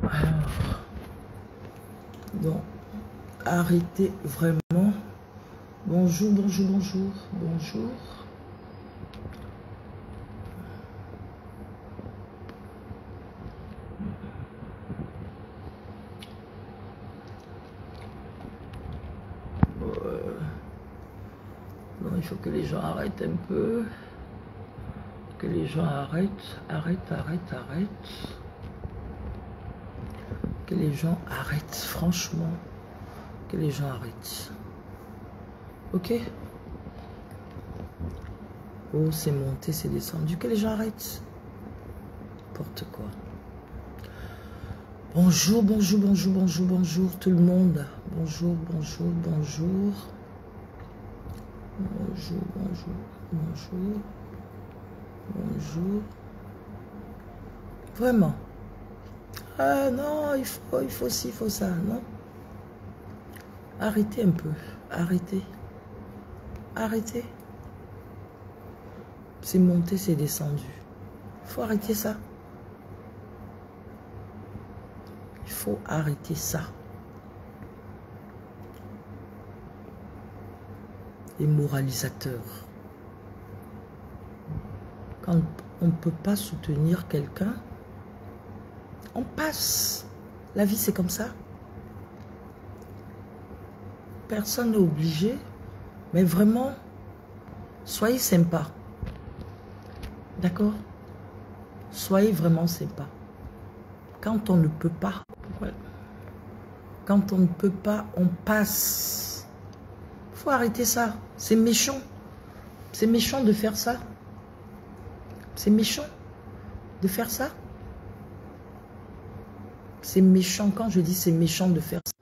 Alors, donc, arrêtez vraiment. Bonjour, bonjour, bonjour, bonjour. Non, il faut que les gens arrêtent un peu. Que les gens arrêtent. Que les gens arrêtent, franchement. Que les gens arrêtent. Ok? Oh, c'est monté, c'est descendu. Que les gens arrêtent. N'importe quoi. Bonjour, bonjour, bonjour, bonjour, bonjour tout le monde. Bonjour, bonjour, bonjour. Bonjour, bonjour, bonjour. Bonjour. Vraiment. Ah non, il faut ci, il faut ça, non? Arrêtez un peu. Arrêtez. Arrêtez. C'est monté, c'est descendu. Il faut arrêter ça. Il faut arrêter ça. Les moralisateurs. Quand on ne peut pas soutenir quelqu'un, on passe. La vie, c'est comme ça. Personne n'est obligé. Mais vraiment, soyez sympa. D'accord? Soyez vraiment sympa. Quand on ne peut pas, ouais. Quand on ne peut pas, on passe. Il faut arrêter ça. C'est méchant. C'est méchant de faire ça. C'est méchant de faire ça. C'est méchant. Quand je dis c'est méchant de faire ça.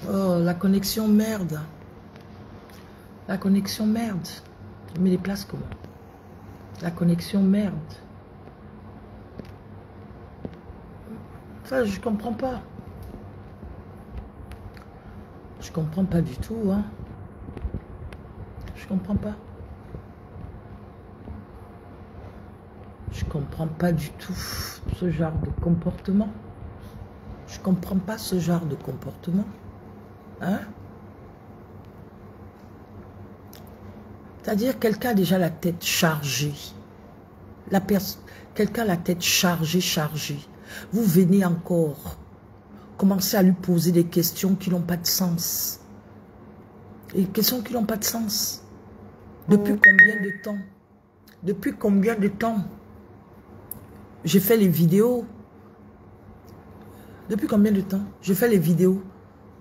Oh, la connexion merde. La connexion merde. Je me déplace comment? La connexion merde. Enfin, je comprends pas. Je comprends pas du tout, hein. Je comprends pas. Je comprends pas du tout ce genre de comportement. Je comprends pas ce genre de comportement. Hein? C'est-à-dire quelqu'un a déjà la tête chargée. Quelqu'un a la tête chargée. Vous venez encore commencer à lui poser des questions qui n'ont pas de sens. Des questions qui n'ont pas de sens. Depuis combien de temps? Depuis combien de temps j'ai fait les vidéos? Depuis combien de temps je fais les vidéos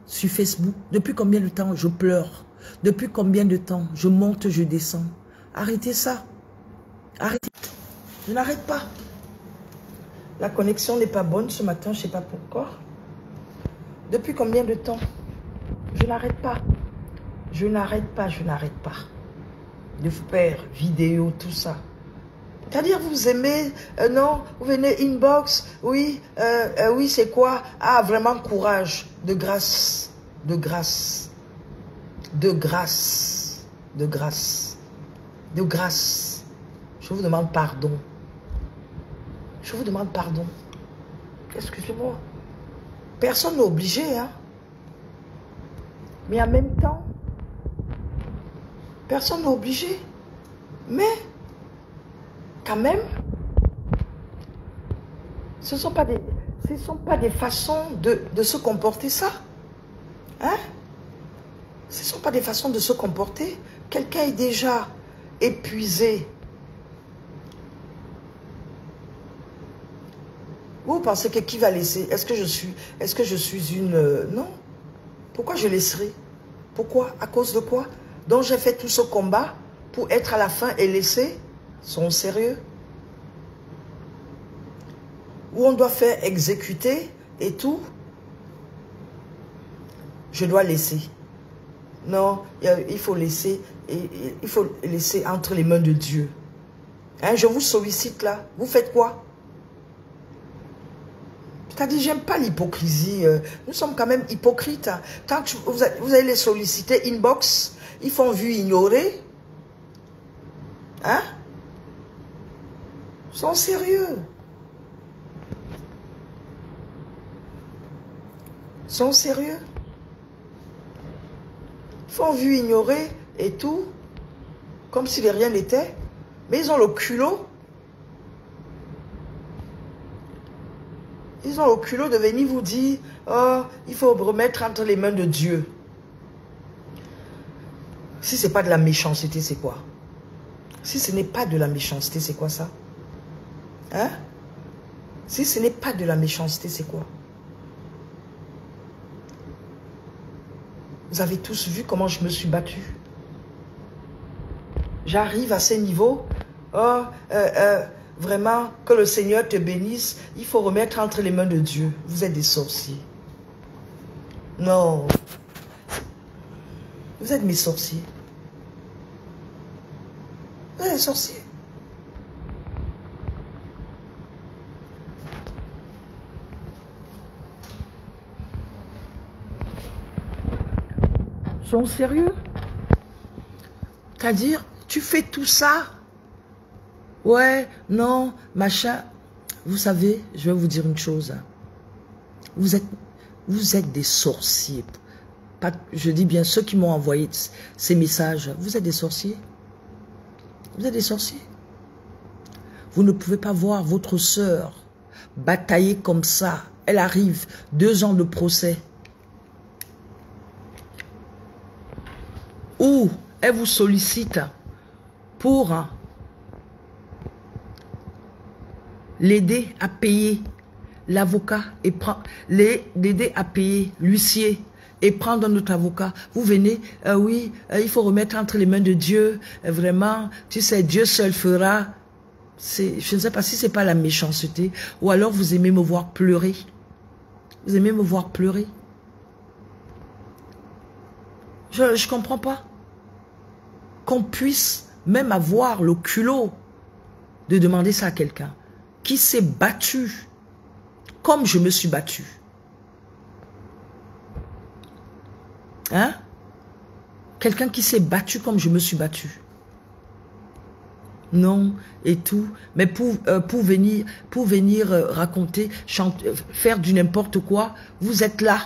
sur Facebook? Depuis combien de temps je pleure? Depuis combien de temps je monte, je descends? Arrêtez ça. Arrêtez. Je n'arrête pas. La connexion n'est pas bonne ce matin, je ne sais pas pourquoi. Depuis combien de temps? Je n'arrête pas. Je n'arrête pas, je n'arrête pas. De faire vidéo, tout ça. C'est-à-dire, vous aimez, non, vous venez inbox, oui, oui, c'est quoi? Ah, vraiment, courage, de grâce, de grâce, de grâce, de grâce, de grâce. Je vous demande pardon. Je vous demande pardon. Excusez-moi. Personne n'est obligé, hein. Mais en même temps, personne n'est obligé. Mais, quand même, ce ne sont pas des façons de se comporter, ça. Hein? Ce ne sont pas des façons de se comporter. Quelqu'un est déjà épuisé. Vous pensez que qui va laisser? Est-ce que je suis une... non. Pourquoi je laisserai? Pourquoi? À cause de quoi? Donc j'ai fait tout ce combat pour être à la fin et laisser? Sont sérieux? Où on doit faire exécuter et tout? Je dois laisser. Non, il faut laisser entre les mains de Dieu. Hein, je vous sollicite là. Vous faites quoi? C'est-à-dire, j'aime pas l'hypocrisie. Nous sommes quand même hypocrites. Hein. Quand vous allez les solliciter inbox, ils font vu ignorer. Hein? Ils sont sérieux. Sont sérieux? Ils font vu ignorer et tout, comme si de rien n'était. Mais ils ont le culot. Ils ont le culot de venir vous dire, oh, il faut remettre entre les mains de Dieu. Si ce n'est pas de la méchanceté, c'est quoi? Si ce n'est pas de la méchanceté, c'est quoi ça? Hein? Si ce n'est pas de la méchanceté, c'est quoi? Vous avez tous vu comment je me suis battue. J'arrive à ce niveau. Oh, vraiment, que le Seigneur te bénisse. Il faut remettre entre les mains de Dieu. Vous êtes des sorciers. Non. Vous êtes mes sorciers. Vous êtes des sorciers. Ils sont sérieux? C'est-à-dire, tu fais tout ça? Ouais, non, machin. Vous savez, je vais vous dire une chose. Vous êtes des sorciers. Pas, je dis bien ceux qui m'ont envoyé ces messages. Vous êtes des sorciers. Vous êtes des sorciers. Vous ne pouvez pas voir votre sœur batailler comme ça. Elle arrive, 2 ans de procès. Ou elle vous sollicite pour l'aider à payer l'avocat et l'aider à payer l'huissier et prendre un autre avocat. Vous venez, oui, il faut remettre entre les mains de Dieu, vraiment, tu sais, Dieu seul fera. Je ne sais pas si c'est pas la méchanceté, ou alors vous aimez me voir pleurer. Vous aimez me voir pleurer. Je ne comprends pas. Qu'on puisse même avoir le culot de demander ça à quelqu'un qui s'est battu comme je me suis battu. Hein? Quelqu'un qui s'est battu comme je me suis battu. Non, et tout. Mais pour venir raconter, chanter, faire du n'importe quoi, vous êtes là.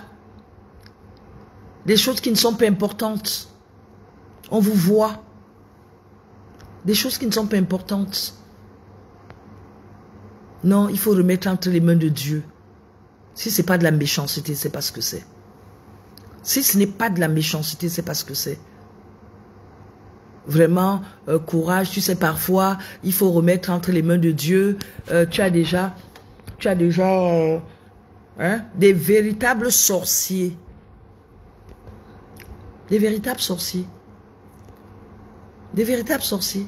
Des choses qui ne sont pas importantes. On vous voit. Des choses qui ne sont pas importantes. Non, il faut remettre entre les mains de Dieu. Si ce n'est pas de la méchanceté, c'est pas ce que c'est. Si ce n'est pas de la méchanceté, c'est pas ce que c'est. Vraiment, courage, tu sais, parfois, il faut remettre entre les mains de Dieu. Tu as déjà des véritables sorciers. Des véritables sorciers. Des véritables sorciers.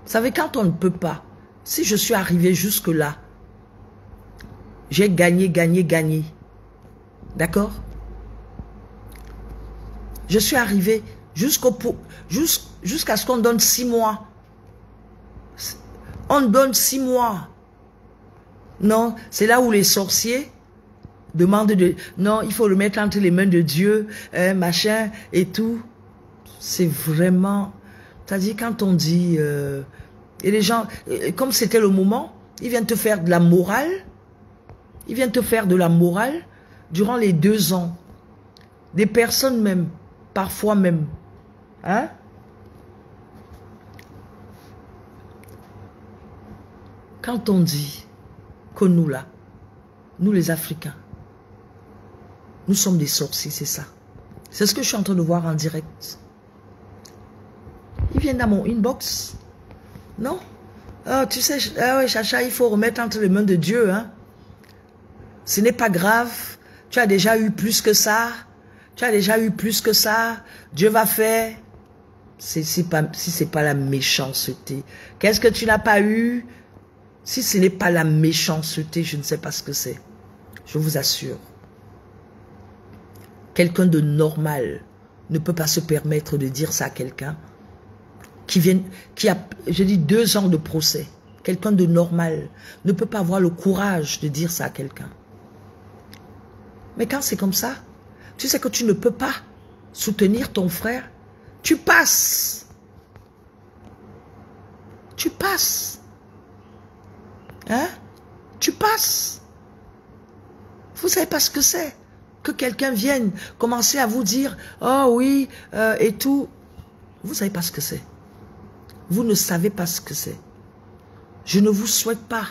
Vous savez, quand on ne peut pas, si je suis arrivé jusque-là, j'ai gagné. D'accord? Je suis arrivé jusqu'à ce qu'on donne 6 mois. On donne 6 mois. Non, c'est là où les sorciers demandent non, il faut le mettre entre les mains de Dieu, machin et tout. C'est vraiment... C'est-à-dire quand on dit... et les gens, comme c'était le moment, ils viennent te faire de la morale. Ils viennent te faire de la morale durant les 2 ans. Des personnes même, parfois même. Hein? Quand on dit que nous là, nous les Africains, nous sommes des sorciers, c'est ça. C'est ce que je suis en train de voir en direct. Ils viennent dans mon inbox. Non? Oh, tu sais, ouais, Chacha, il faut remettre entre les mains de Dieu. Hein? Ce n'est pas grave. Tu as déjà eu plus que ça. Tu as déjà eu plus que ça. Dieu va faire. Si ce n'est pas la méchanceté. Qu'est-ce que tu n'as pas eu? Si ce n'est pas la méchanceté, je ne sais pas ce que c'est. Je vous assure. Quelqu'un de normal ne peut pas se permettre de dire ça à quelqu'un qui a, je dis, 2 ans de procès. Quelqu'un de normal ne peut pas avoir le courage de dire ça à quelqu'un. Mais quand c'est comme ça, tu sais que tu ne peux pas soutenir ton frère, tu passes. Tu passes. Hein? Tu passes. Vous ne savez pas ce que c'est. Que quelqu'un vienne commencer à vous dire, oh oui, et tout. Vous ne savez pas ce que c'est. Vous ne savez pas ce que c'est. Je ne vous souhaite pas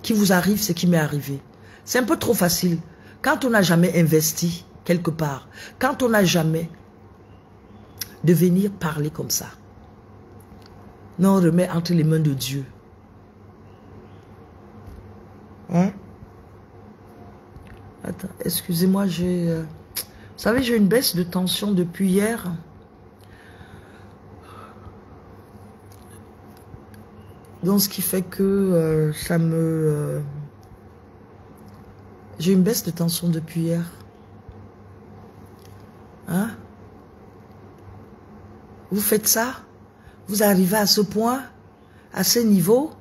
qu'il vous arrive ce qui m'est arrivé. C'est un peu trop facile. Quand on n'a jamais investi quelque part, quand on n'a jamais de venir parler comme ça. Non, on remet entre les mains de Dieu. Hein? Attends, excusez-moi, j'ai... vous savez, j'ai une baisse de tension depuis hier. Donc, ce qui fait que ça me... j'ai une baisse de tension depuis hier. Hein? Vous faites ça? Vous arrivez à ce point, à ce niveau?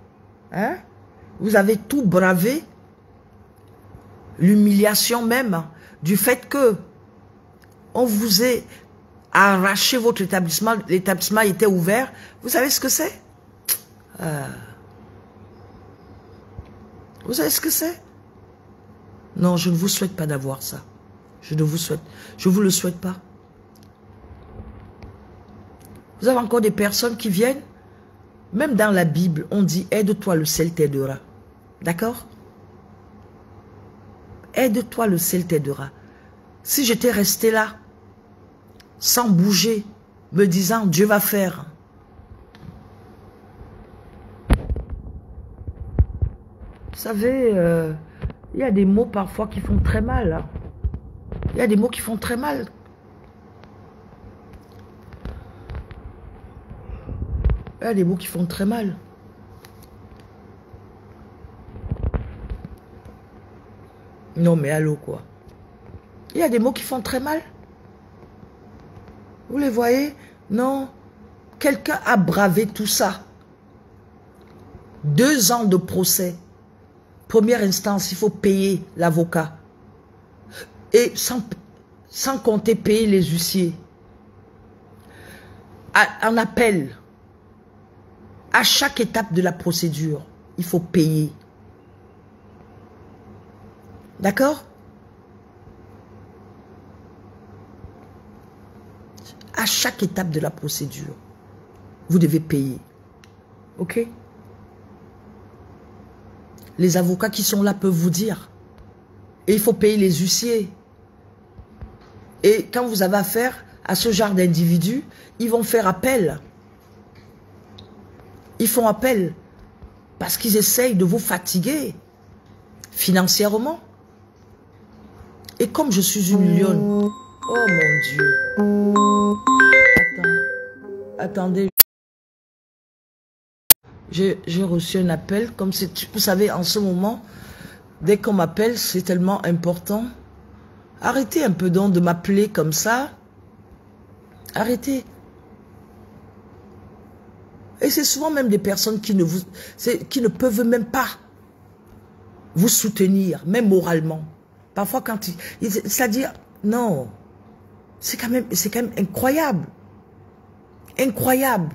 Hein? Vous avez tout bravé? L'humiliation même du fait que on vous ait arraché votre établissement, l'établissement était ouvert. Vous savez ce que c'est? Vous savez ce que c'est? Non, je ne vous souhaite pas d'avoir ça. Je ne vous souhaite. Je ne vous le souhaite pas. Vous avez encore des personnes qui viennent. Même dans la Bible, on dit aide-toi, le ciel t'aidera. D'accord? Aide-toi, le ciel t'aidera. Si j'étais resté là, sans bouger, me disant Dieu va faire. Vous savez, il y a des mots parfois qui font très mal. Hein. Il y a des mots qui font très mal. Il y a des mots qui font très mal. Non mais allô quoi. Il y a des mots qui font très mal. Vous les voyez? Non. Quelqu'un a bravé tout ça. 2 ans de procès. Première instance, il faut payer l'avocat. Et sans compter payer les huissiers. En appel. À chaque étape de la procédure, il faut payer. D'accord? À chaque étape de la procédure, vous devez payer. Ok? Les avocats qui sont là peuvent vous dire. Et il faut payer les huissiers. Et quand vous avez affaire à ce genre d'individus, ils vont faire appel. Ils font appel parce qu'ils essayent de vous fatiguer financièrement. Et comme je suis une lionne, oh mon Dieu. Attendez. J'ai reçu un appel. Comme vous savez, en ce moment, dès qu'on m'appelle, c'est tellement important. Arrêtez un peu donc de m'appeler comme ça. Arrêtez. Et c'est souvent même des personnes qui ne peuvent même pas vous soutenir, même moralement. Parfois quand c'est-à-dire, non, c'est quand même incroyable. Incroyable.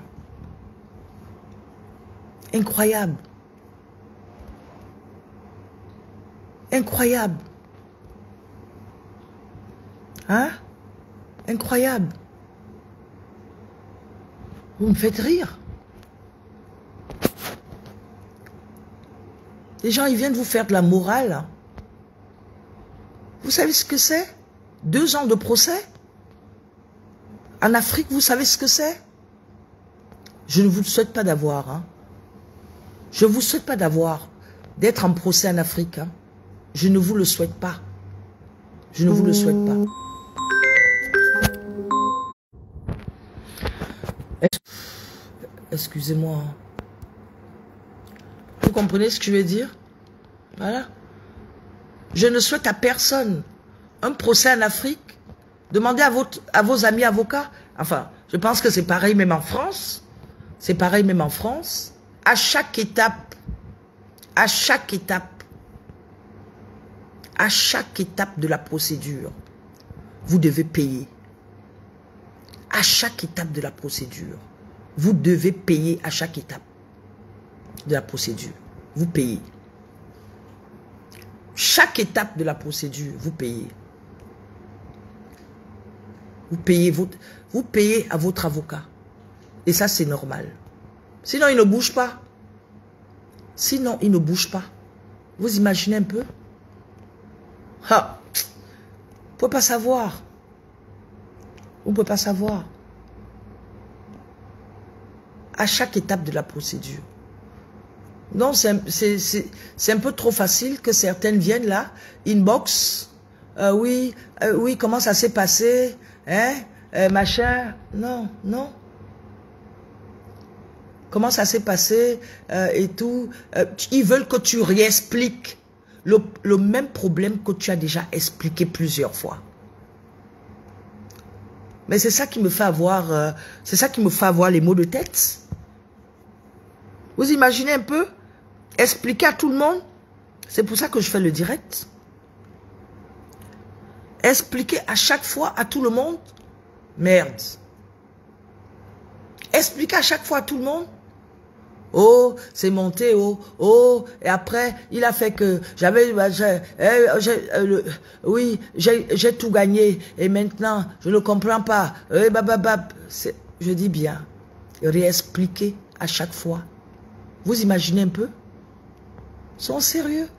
Incroyable. Incroyable. Hein? Incroyable. Vous me faites rire. Les gens, ils viennent vous faire de la morale. Vous savez ce que c'est? 2 ans de procès? En Afrique, vous savez ce que c'est? Je ne vous souhaite pas d'avoir. Hein. Je ne vous souhaite pas d'avoir, d'être en procès en Afrique. Hein. Je ne vous le souhaite pas. Je ne vous le souhaite pas. Excusez-moi. Vous comprenez ce que je veux dire? Voilà. Je ne souhaite à personne un procès en Afrique. Demandez à vos amis avocats. Enfin, je pense que c'est pareil même en France. C'est pareil même en France. À chaque étape de la procédure, vous devez payer. À chaque étape de la procédure, vous devez payer à chaque étape de la procédure. Vous payez. Chaque étape de la procédure, vous payez. Vous payez à votre avocat. Et ça, c'est normal. Sinon, il ne bouge pas. Sinon, il ne bouge pas. Vous imaginez un peu? Ah, vous ne pouvez pas savoir. Vous ne pouvez pas savoir. À chaque étape de la procédure. Non, c'est un peu trop facile que certaines viennent là, inbox. Oui, comment ça s'est passé? Hein? Machin. Non, non. Comment ça s'est passé et tout. Ils veulent que tu réexpliques le même problème que tu as déjà expliqué plusieurs fois. Mais c'est ça qui me fait avoir, les maux de tête. Vous imaginez un peu? Expliquer à tout le monde. C'est pour ça que je fais le direct. Expliquer à chaque fois à tout le monde. Merde. Expliquer à chaque fois à tout le monde. Oh, c'est monté, oh, et après, il a fait que oui, j'ai tout gagné, et maintenant, je ne comprends pas. Je dis bien, réexpliquer à chaque fois. Vous imaginez un peu? Ils sont sérieux.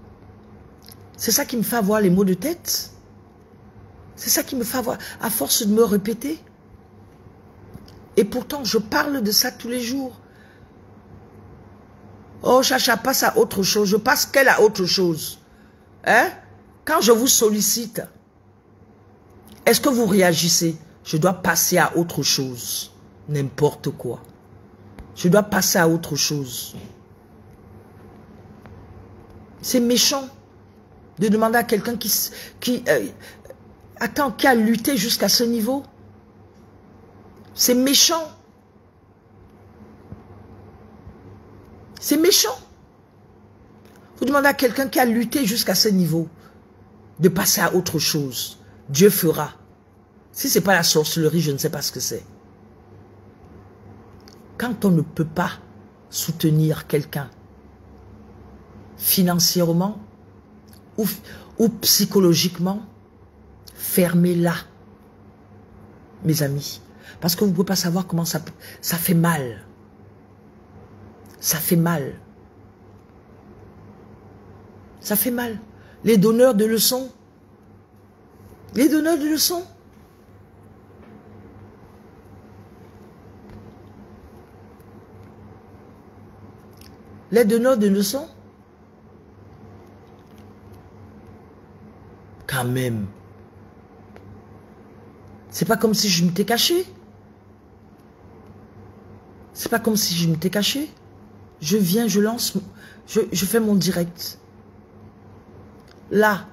C'est ça qui me fait avoir les maux de tête. C'est ça qui me fait avoir, à force de me répéter. Et pourtant, je parle de ça tous les jours. Oh, Chacha, passe à autre chose. Je passe qu'elle à autre chose. Hein? Quand je vous sollicite, est-ce que vous réagissez? Je dois passer à autre chose. N'importe quoi. Je dois passer à autre chose. C'est méchant de demander à quelqu'un qui a lutté jusqu'à ce niveau. C'est méchant. C'est méchant. Vous demandez à quelqu'un qui a lutté jusqu'à ce niveau de passer à autre chose. Dieu fera. Si ce n'est pas la sorcellerie, je ne sais pas ce que c'est. Quand on ne peut pas soutenir quelqu'un financièrement ou psychologiquement, fermez-la, mes amis. Parce que vous ne pouvez pas savoir comment ça fait mal. Ça fait mal. Ça fait mal. Les donneurs de leçons. Les donneurs de leçons. Les donneurs de leçons. Quand même. C'est pas comme si je m'étais caché. C'est pas comme si je m'étais caché. Je viens, je lance, je fais mon direct. Là.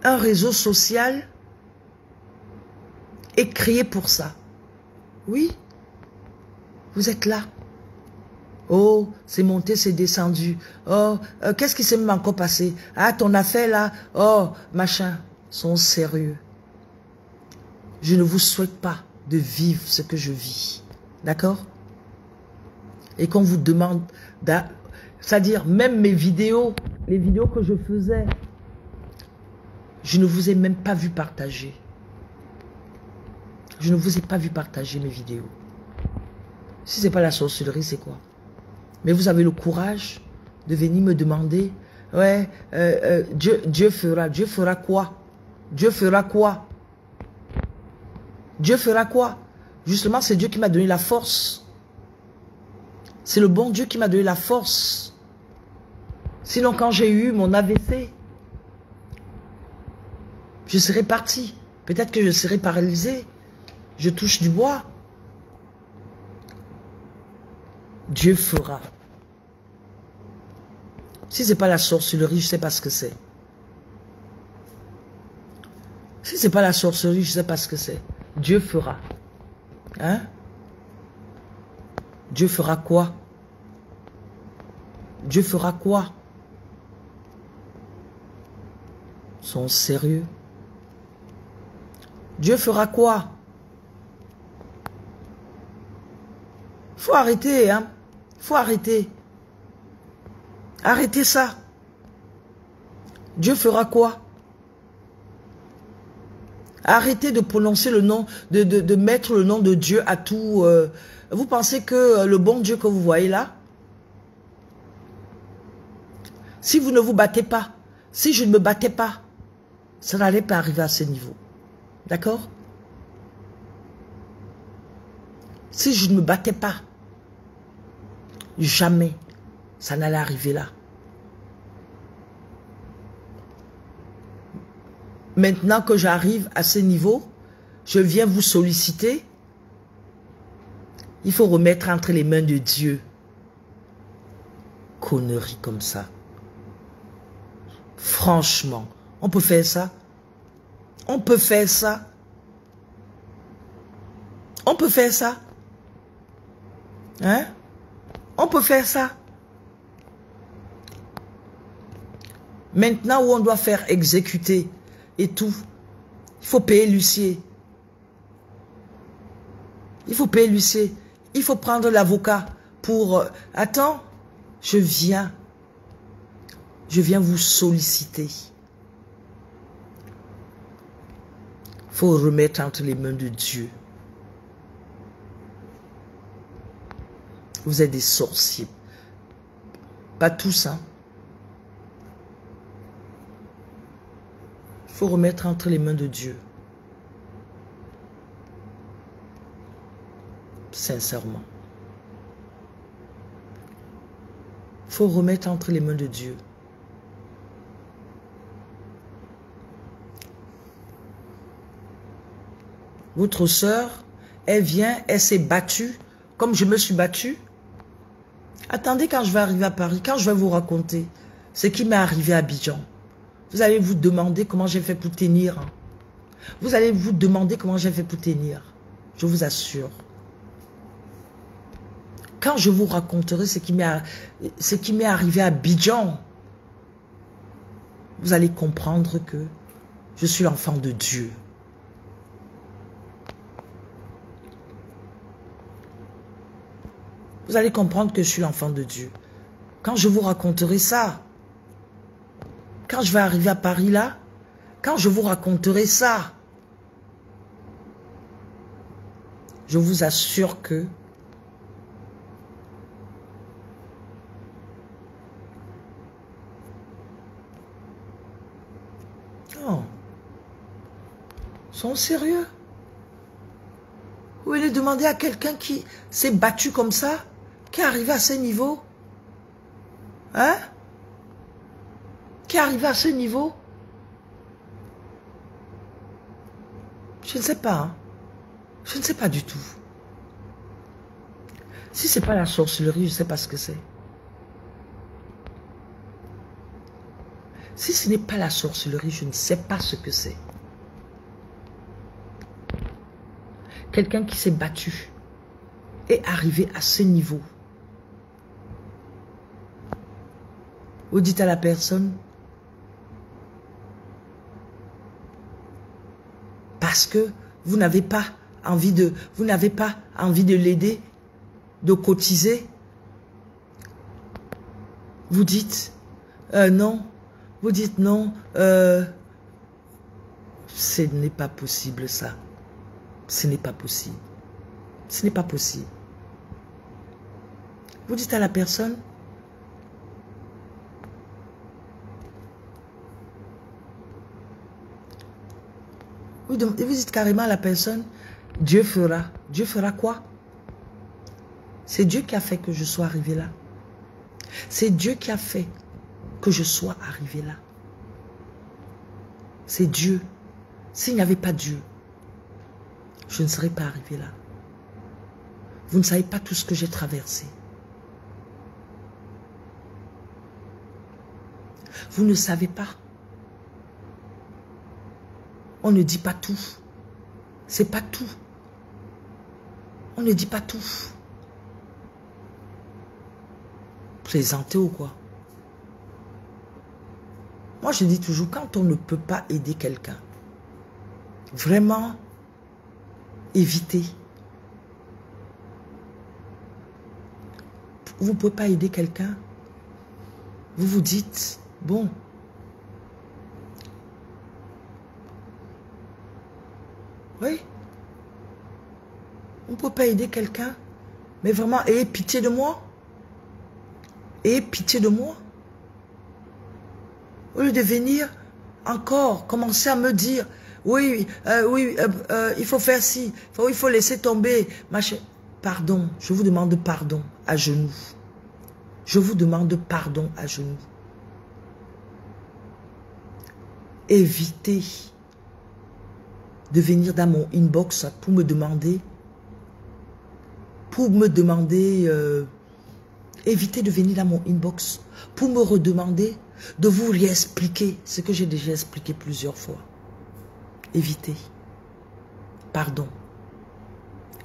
Un réseau social est créé pour ça. Oui. Vous êtes là. Oh, c'est monté, c'est descendu. Oh, qu'est-ce qui s'est encore passé? Ah, ton affaire là. Oh, machin. Sont sérieux. Je ne vous souhaite pas de vivre ce que je vis. D'accord? Et qu'on vous demande, c'est-à-dire même mes vidéos, les vidéos que je faisais, je ne vous ai même pas vu partager. Je ne vous ai pas vu partager mes vidéos. Si ce n'est pas la sorcellerie, c'est quoi? Mais vous avez le courage de venir me demander, ouais, Dieu fera quoi? Dieu fera quoi? Dieu fera quoi? Justement, c'est Dieu qui m'a donné la force. C'est le bon Dieu qui m'a donné la force. Sinon, quand j'ai eu mon AVC, je serais parti. Peut-être que je serais paralysé. Je touche du bois. Dieu fera. Si ce n'est pas la sorcellerie, je ne sais pas ce que c'est. Si ce n'est pas la sorcellerie, je ne sais pas ce que c'est. Dieu fera. Hein? Dieu fera quoi? Dieu fera quoi? Ils sont sérieux. Dieu fera quoi? Il faut arrêter, hein. Il faut arrêter. Arrêtez ça. Dieu fera quoi? Arrêtez de prononcer le nom, de mettre le nom de Dieu à tout. Vous pensez que le bon Dieu que vous voyez là, si vous ne vous battez pas, si je ne me battais pas, ça n'allait pas arriver à ce niveau. D'accord? Si je ne me battais pas, jamais ça n'allait arriver là. Maintenant que j'arrive à ce niveau, je viens vous solliciter. Il faut remettre entre les mains de Dieu. Conneries comme ça. Franchement, on peut faire ça? On peut faire ça? On peut faire ça? Hein? On peut faire ça? Maintenant où on doit faire exécuter et tout, il faut payer l'huissier. Il faut payer l'huissier. Il faut prendre l'avocat pour... attends, je viens vous solliciter. Il faut remettre entre les mains de Dieu. Vous êtes des sorciers. Pas tous, hein. Il faut remettre entre les mains de Dieu. Sincèrement. Il faut remettre entre les mains de Dieu. Votre sœur, elle vient, elle s'est battue, comme je me suis battue. Attendez quand je vais arriver à Paris, quand je vais vous raconter ce qui m'est arrivé à Abidjan. Vous allez vous demander comment j'ai fait pour tenir. Vous allez vous demander comment j'ai fait pour tenir. Je vous assure. Quand je vous raconterai ce qui m'est arrivé à Abidjan, vous allez comprendre que je suis l'enfant de Dieu. Vous allez comprendre que je suis l'enfant de Dieu. Quand je vous raconterai ça, quand je vais arriver à Paris là, quand je vous raconterai ça, je vous assure que oh, ils sont sérieux. Vous allez demander à quelqu'un qui s'est battu comme ça, qui est arrivé à ce niveau, hein? Qui est arrivé à ce niveau? Je ne sais pas. Hein? Je ne sais pas du tout. Si ce n'est pas la sorcellerie, je ne sais pas ce que c'est. Si ce n'est pas la sorcellerie, je ne sais pas ce que c'est. Quelqu'un qui s'est battu est arrivé à ce niveau. Vous dites à la personne, parce que vous n'avez pas envie de l'aider, de cotiser. Vous dites non. Vous dites non. Ce n'est pas possible ça. Ce n'est pas possible. Ce n'est pas possible. Vous dites à la personne, vous dites carrément à la personne, Dieu fera. Dieu fera quoi? C'est Dieu qui a fait que je sois arrivé là. C'est Dieu qui a fait que je sois arrivé là. C'est Dieu. S'il n'y avait pas Dieu, je ne serais pas arrivé là. Vous ne savez pas tout ce que j'ai traversé. Vous ne savez pas. On ne dit pas tout. C'est pas tout. On ne dit pas tout. Plaisanter ou quoi? Moi, je dis toujours, quand on ne peut pas aider quelqu'un, vraiment, évitez. vous ne pouvez pas aider quelqu'un. Vous vous dites, bon, oui, on ne peut pas aider quelqu'un, mais vraiment, ayez pitié de moi. Ayez pitié de moi. Au lieu de venir encore commencer à me dire, oui, il faut faire ci, il faut laisser tomber. Pardon, je vous demande pardon à genoux. Je vous demande pardon à genoux. Évitez de venir dans mon inbox pour me demander, évitez de venir dans mon inbox pour me redemander de vous réexpliquer ce que j'ai déjà expliqué plusieurs fois. Évitez. Pardon.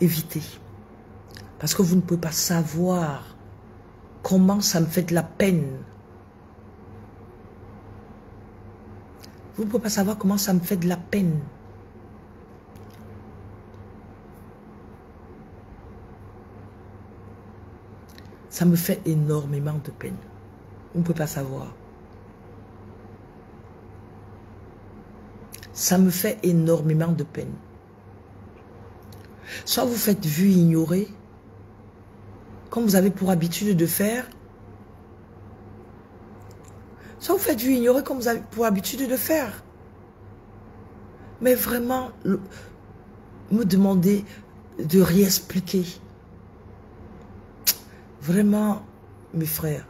Évitez. Parce que vous ne pouvez pas savoir comment ça me fait de la peine. Vous ne pouvez pas savoir comment ça me fait de la peine. Ça me fait énormément de peine. Vous ne pouvez pas savoir. Ça me fait énormément de peine. Soit vous faites vue ignorer, comme vous avez pour habitude de faire. Soit vous faites vue ignorer comme vous avez pour habitude de faire. Mais vraiment, me demander de réexpliquer. Vraiment, mes frères,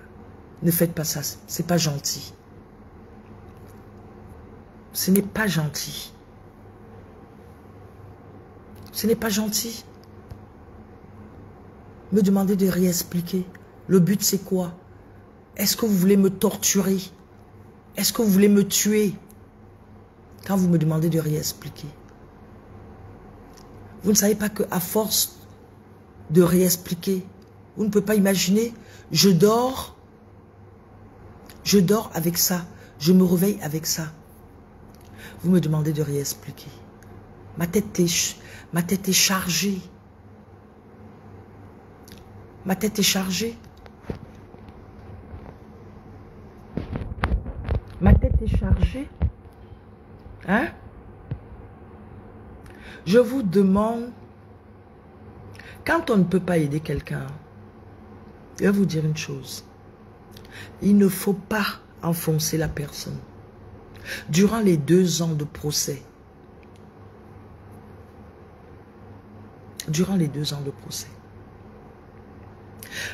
ne faites pas ça. C'est pas gentil. Ce n'est pas gentil. Ce n'est pas gentil. Me demander de réexpliquer. Le but, c'est quoi? Est-ce que vous voulez me torturer? Est-ce que vous voulez me tuer? Quand vous me demandez de réexpliquer. Vous ne savez pas qu'à force de réexpliquer, vous ne pouvez pas imaginer, je dors avec ça, je me réveille avec ça. Vous me demandez de réexpliquer. Ma tête est chargée. Ma tête est chargée. Ma tête est chargée. Hein? Je vous demande, quand on ne peut pas aider quelqu'un, je vais vous dire une chose. Il ne faut pas enfoncer la personne. Durant les 2 ans de procès,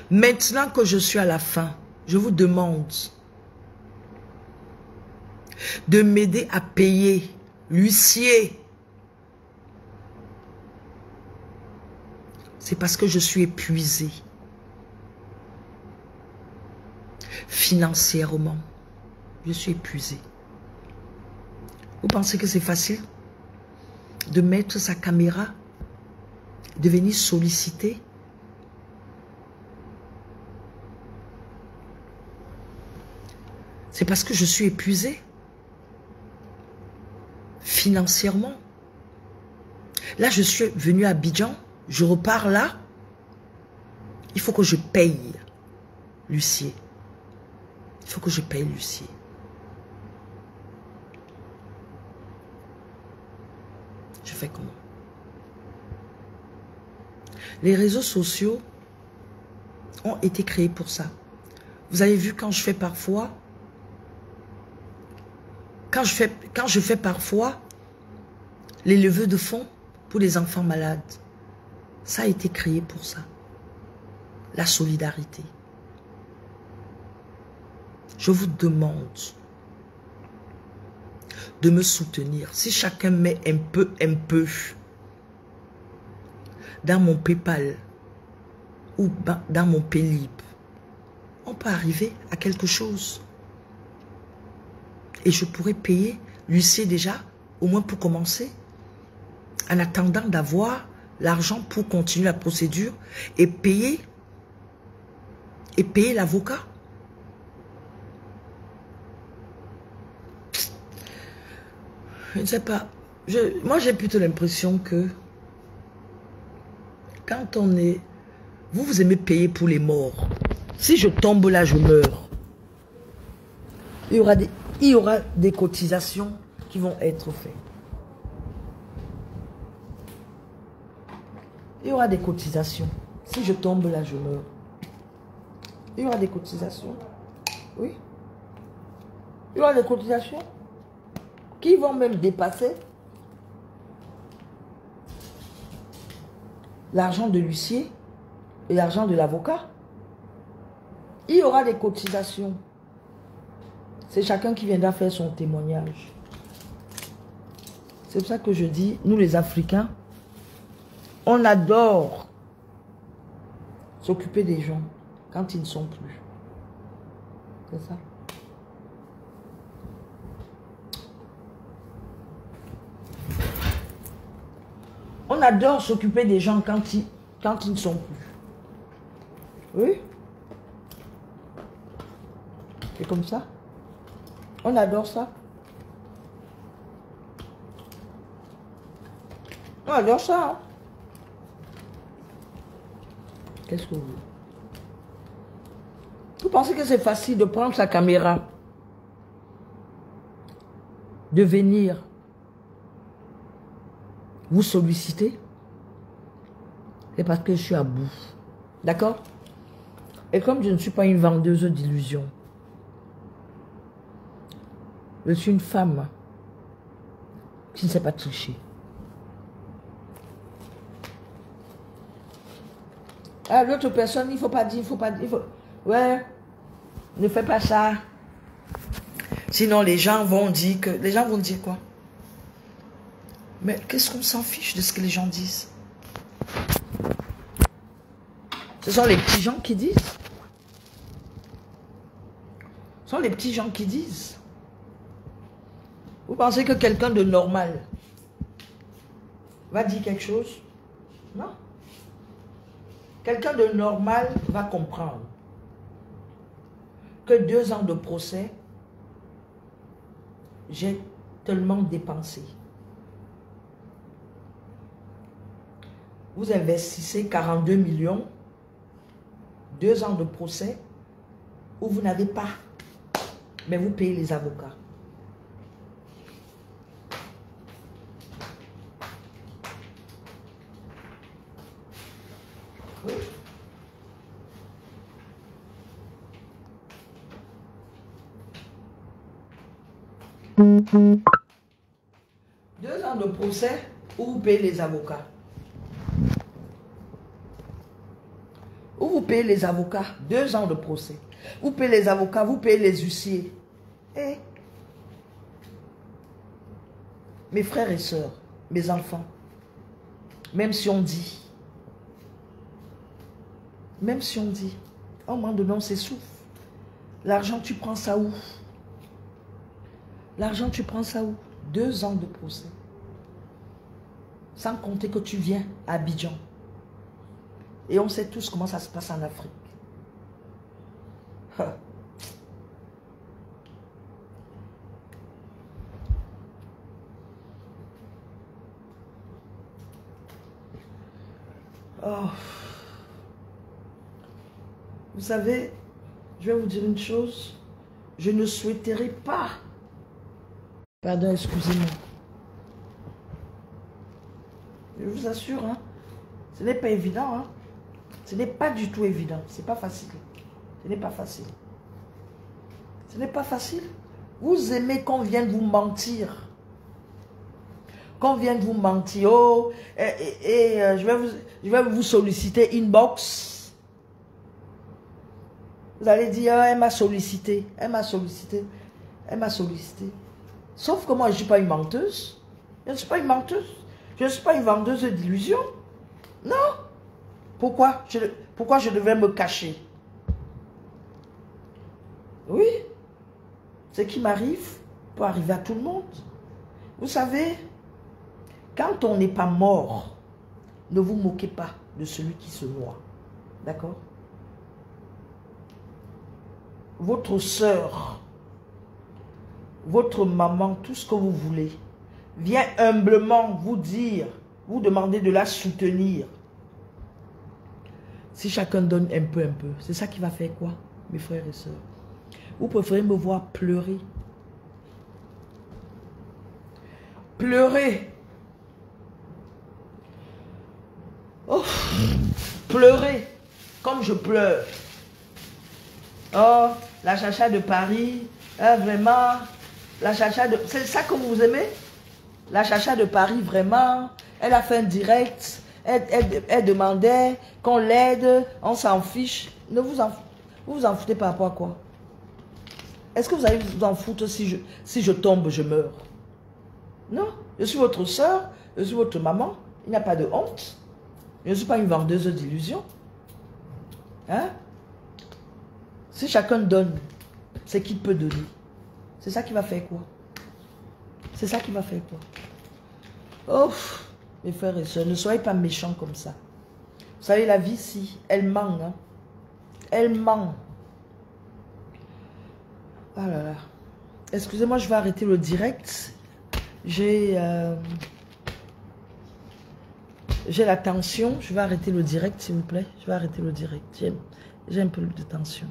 maintenant que je suis à la fin, je vous demande de m'aider à payer l'huissier. C'est parce que je suis épuisée. Financièrement, je suis épuisée. Vous pensez que c'est facile de mettre sa caméra, de venir solliciter? C'est parce que je suis épuisée. Financièrement. Là, je suis venue à Abidjan. Je repars là. Il faut que je paye l'huissier. Il faut que je paye l'huissier. Je fais comment? Les réseaux sociaux ont été créés pour ça. Vous avez vu quand je fais parfois, les levées de fonds pour les enfants malades. Ça a été créé pour ça. La solidarité. Je vous demande de me soutenir. Si chacun met un peu, dans mon PayPal ou dans mon Paylib, on peut arriver à quelque chose. Et je pourrais payer l'huissier déjà, au moins pour commencer, en attendant d'avoir l'argent pour continuer la procédure et payer l'avocat. Je ne sais pas. Moi, j'ai plutôt l'impression que quand on est... Vous aimez payer pour les morts. Si je tombe là, je meurs. Il y aura des cotisations qui vont être faites. Il y aura des cotisations. Si je tombe là, je meurs. Il y aura des cotisations. Oui. Il y aura des cotisations qui vont même dépasser l'argent de l'huissier et l'argent de l'avocat. Il y aura des cotisations. C'est chacun qui viendra faire son témoignage. C'est pour ça que je dis, nous les Africains, on adore s'occuper des gens quand ils ne sont plus. C'est ça. On adore s'occuper des gens quand ils ne sont plus. Oui. C'est comme ça. On adore ça. On adore ça. Hein? Qu'est-ce que vous voulez? Vous pensez que c'est facile de prendre sa caméra, de venir vous solliciter? C'est parce que je suis à bout. D'accord? Et comme je ne suis pas une vendeuse d'illusions, je suis une femme qui ne sait pas tricher. À l'autre personne, il ne faut pas dire, ouais, ne fais pas ça. Sinon, les gens vont dire que... Les gens vont dire quoi? Mais qu'est-ce qu'on s'en fiche de ce que les gens disent? Ce sont les petits gens qui disent. Ce sont les petits gens qui disent. Vous pensez que quelqu'un de normal va dire quelque chose? Non. Quelqu'un de normal va comprendre que 2 ans de procès, j'ai tellement dépensé. Vous investissez 42 millions, 2 ans de procès, où vous n'avez pas, mais vous payez les avocats. Oui. Deux ans de procès où vous payez les avocats. Où vous payez les avocats. 2 ans de procès. Vous payez les avocats, vous payez les huissiers. Et mes frères et sœurs, mes enfants, même si on dit, à un moment donné, on s'essouffle. L'argent, tu prends ça où? L'argent, tu prends ça où? 2 ans de procès. Sans compter que tu viens à Abidjan. Et on sait tous comment ça se passe en Afrique. Oh. Vous savez, je vais vous dire une chose. Je ne souhaiterais pas. Pardon, excusez-moi. Je vous assure, hein, ce n'est pas évident. Hein. Ce n'est pas du tout évident. Ce n'est pas facile. Ce n'est pas facile. Ce n'est pas facile. Vous aimez qu'on vienne vous mentir. Qu'on vienne vous mentir. Oh, je vais vous solliciter inbox. Vous allez dire, oh, elle m'a sollicité. Elle m'a sollicité. Elle m'a sollicité. Sauf que moi, je ne suis pas une menteuse. Je ne suis pas une menteuse. Je ne suis pas une vendeuse d'illusions. Non. Pourquoi je devais me cacher? Oui. Ce qui m'arrive peut arriver à tout le monde. Vous savez, quand on n'est pas mort, ne vous moquez pas de celui qui se noie. D'accord? Votre sœur, votre maman, tout ce que vous voulez, vient humblement vous dire, vous demander de la soutenir. Si chacun donne un peu, c'est ça qui va faire quoi, mes frères et sœurs? Vous préférez me voir pleurer? Pleurer. Oh, pleurer comme je pleure. Oh, la chacha de Paris, vraiment, la chacha de... C'est ça que vous aimez? La chacha de Paris, vraiment, elle a fait un direct, elle demandait qu'on l'aide, on s'en fiche. Ne vous en foutez par rapport à quoi? Est-ce que vous allez vous en foutre si je tombe, je meurs? Non, je suis votre soeur, je suis votre maman, il n'y a pas de honte. Je ne suis pas une vendeuse d'illusions. Hein? Si chacun donne ce qu'il peut donner, c'est ça qui va faire quoi? C'est ça qui va faire quoi? Oh, mes frères et sœurs, ne soyez pas méchants comme ça. Vous savez, la vie, si, elle ment. Hein? Elle ment. Ah là là. Excusez-moi, je vais arrêter le direct. J'ai la tension. Je vais arrêter le direct, s'il vous plaît. Je vais arrêter le direct. J'ai un peu de tension.